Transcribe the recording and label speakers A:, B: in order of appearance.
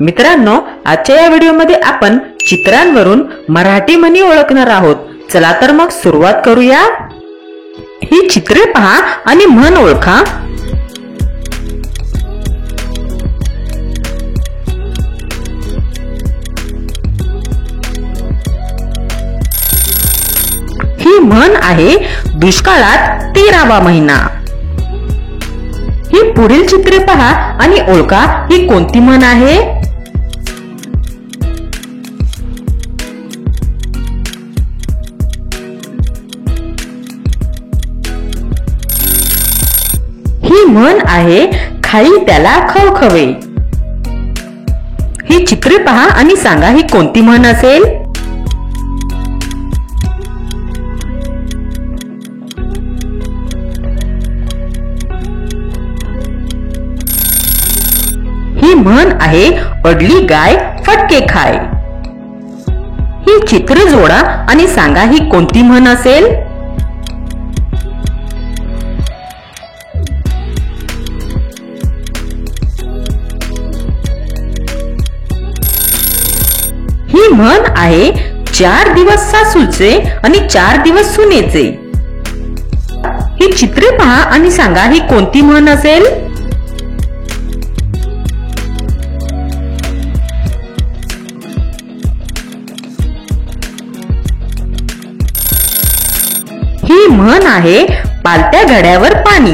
A: मित्रांनो, आजच्या या व्हिडिओमध्ये आपण चित्रांवरून मराठी म्हणी ओळखणार आहोत. चला तर मग सुरुवात करूया. ही चित्रे पहा आणि म्हण ओळखा. ही म्हण आहे दुष्काळात 13वा महिना. ही पुढील चित्रे पहा आणि ओळखा, ही कोणती म्हण आहे? ही म्हण आहे खाई त्याला खवखवे. ही चित्रे पहा आणि सांगा, ही कोणती म्हण असेल? ही म्हण आहे अडली गाय फटके खाय. ही चित्रे जोडा आणि सांगा, ही कोणती म्हण असेल? ही म्हण आहे 4 दिवस सासूचे आणि 4 दिवस सुनेचे. ही चित्रे पहा आणि सांगा, ही कोणती म्हण असेल? ही म्हण आहे पालत्या घड्यावर पाणी.